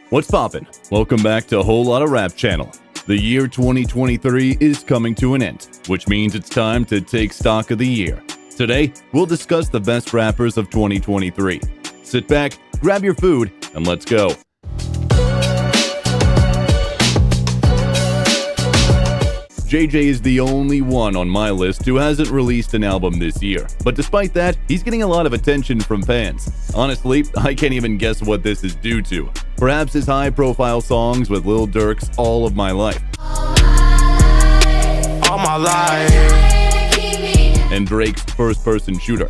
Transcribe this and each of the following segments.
What's poppin'? Welcome back to a Whole Lotta Rap Channel. The year 2023 is coming to an end, which means it's time to take stock of the year. Today, we'll discuss the best rappers of 2023. Sit back, grab your food, and let's go. JJ is the only one on my list who hasn't released an album this year, but despite that, he's getting a lot of attention from fans. Honestly, I can't even guess what this is due to. Perhaps his high-profile songs with Lil Durk's All of My Life. All my life. And Drake's First Person Shooter.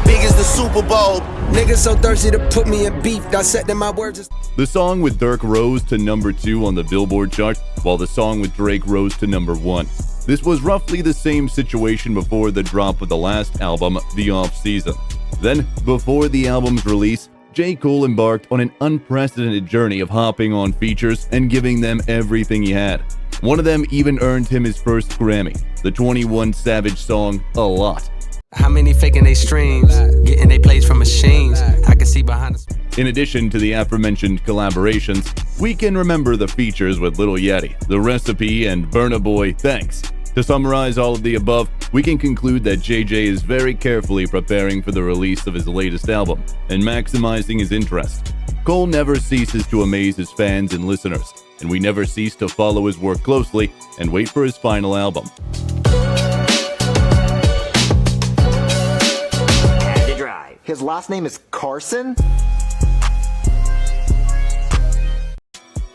Big as the Super Bowl. Niggas so thirsty to put me in beef. Dissecting my words. The song with Durk rose to number 2 on the Billboard chart, while the song with Drake rose to number 1. This was roughly the same situation before the drop of the last album, The Off Season. Then, before the album's release, J. Cole embarked on an unprecedented journey of hopping on features and giving them everything he had. One of them even earned him his first Grammy, the 21 Savage song, A Lot. How many faking they streams, getting they plays from machines, I can see behind us. In addition to the aforementioned collaborations, we can remember the features with Lil Yachty, The Recipe, and Burna Boy, Thanks. To summarize all of the above, we can conclude that JJ is very carefully preparing for the release of his latest album and maximizing his interest. Cole never ceases to amaze his fans and listeners, and we never cease to follow his work closely and wait for his final album. His last name is Carson?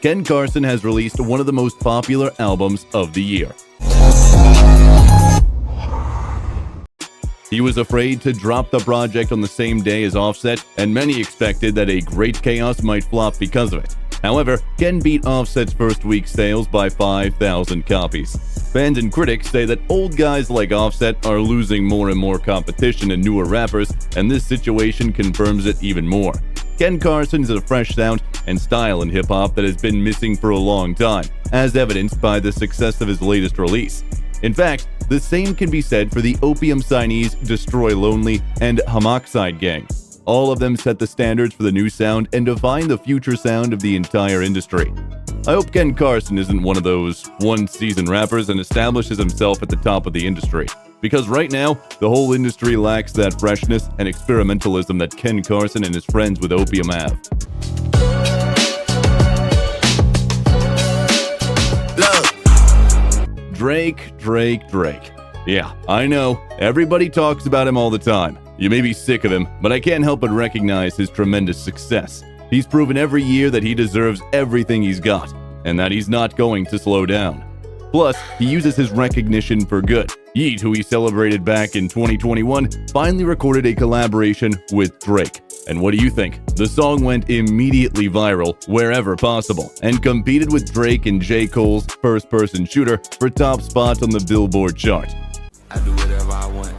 Ken Carson has released one of the most popular albums of the year. He was afraid to drop the project on the same day as Offset, and many expected that A Great Chaos might flop because of it. However, Ken beat Offset's first week sales by 5,000 copies. Fans and critics say that old guys like Offset are losing more and more competition to newer rappers, and this situation confirms it even more. Ken Carson is a fresh sound and style in hip-hop that has been missing for a long time, as evidenced by the success of his latest release. In fact, the same can be said for the Opium signees Destroy Lonely and Homoxide Gang. All of them set the standards for the new sound and define the future sound of the entire industry. I hope Ken Carson isn't one of those one-season rappers and establishes himself at the top of the industry. Because right now, the whole industry lacks that freshness and experimentalism that Ken Carson and his friends with Opium have. Drake. Yeah, I know, everybody talks about him all the time. You may be sick of him, but I can't help but recognize his tremendous success. He's proven every year that he deserves everything he's got, and that he's not going to slow down. Plus, he uses his recognition for good. Yeat, who he celebrated back in 2021, finally recorded a collaboration with Drake. And what do you think? The song went immediately viral wherever possible, and competed with Drake and J. Cole's First Person Shooter for top spots on the Billboard chart. I do whatever I want.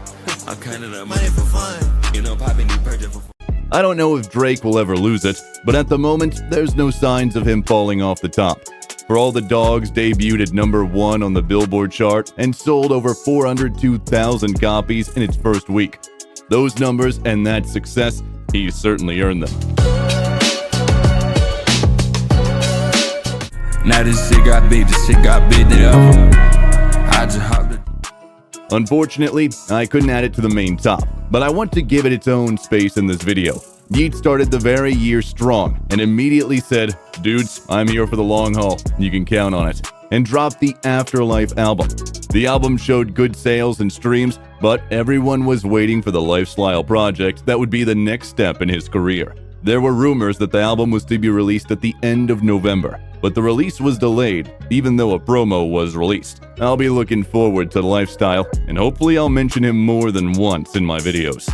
I'm counting up money for fun. You know, popping new purchase for fun. I don't know if Drake will ever lose it, but at the moment, there's no signs of him falling off the top. For All the Dogs debuted at number 1 on the Billboard chart and sold over 402,000 copies in its first week. Those numbers and that success, he's certainly earned them. Now this shit got big, I just hopped it. Unfortunately, I couldn't add it to the main top, but I want to give it its own space in this video. Yeat started the very year strong and immediately said, "Dudes, I'm here for the long haul, you can count on it," and dropped the Afterlife album. The album showed good sales and streams, but everyone was waiting for the lifestyle project that would be the next step in his career. There were rumors that the album was to be released at the end of November, but the release was delayed, even though a promo was released. I'll be looking forward to the lifestyle, and hopefully I'll mention him more than once in my videos.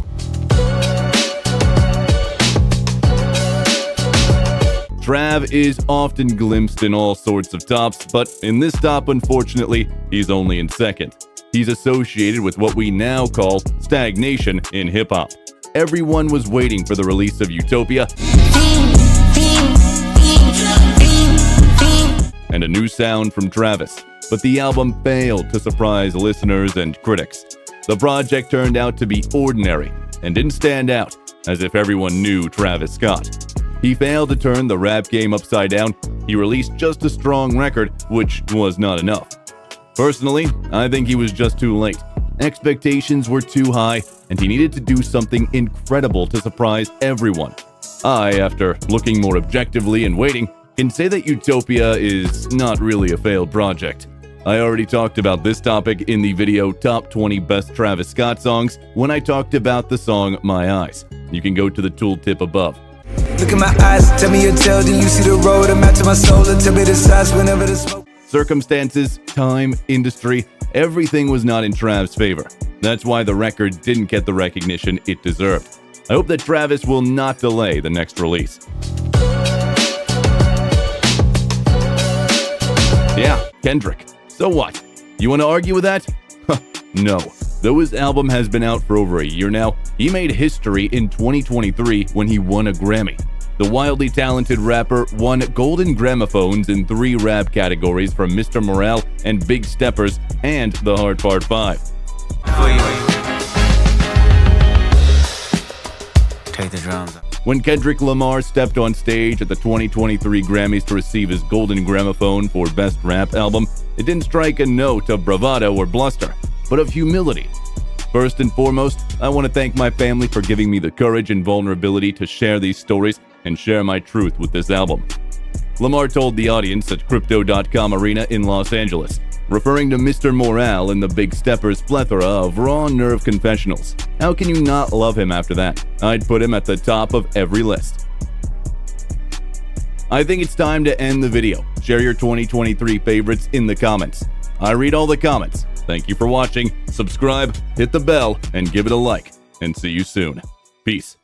Trav is often glimpsed in all sorts of tops, but in this top, unfortunately, he's only in second. He's associated with what we now call stagnation in hip-hop. Everyone was waiting for the release of Utopia and a new sound from Travis, but the album failed to surprise listeners and critics. The project turned out to be ordinary and didn't stand out, as if everyone knew Travis Scott. He failed to turn the rap game upside down. He released just a strong record, which was not enough. Personally, I think he was just too late. Expectations were too high, and he needed to do something incredible to surprise everyone. I, after looking more objectively and waiting, can say that Utopia is not really a failed project. I already talked about this topic in the video Top 20 Best Travis Scott Songs when I talked about the song My Eyes. You can go to the tooltip above. Look at my eyes, tell me your tale, do you see the road? I'm out to my soul, and tell me the size whenever the smoke. Circumstances, time, industry, everything was not in Trav's favor. That's why the record didn't get the recognition it deserved. I hope that Travis will not delay the next release. Yeah, Kendrick. So what? You want to argue with that? No. Though his album has been out for over a year now, he made history in 2023 when he won a Grammy. The wildly talented rapper won Golden Gramophones in 3 rap categories from Mr. Morale and Big Steppers and the Hard Part 5. Take the drums. When Kendrick Lamar stepped on stage at the 2023 Grammys to receive his Golden Gramophone for Best Rap Album, it didn't strike a note of bravado or bluster, but of humility. First and foremost, I want to thank my family for giving me the courage and vulnerability to share these stories and share my truth with this album. Lamar told the audience at Crypto.com Arena in Los Angeles, referring to Mr. Morale and the Big Steppers' plethora of raw nerve confessionals. How can you not love him after that? I'd put him at the top of every list. I think it's time to end the video. Share your 2023 favorites in the comments. I read all the comments. Thank you for watching. Subscribe, hit the bell, and give it a like. And see you soon. Peace.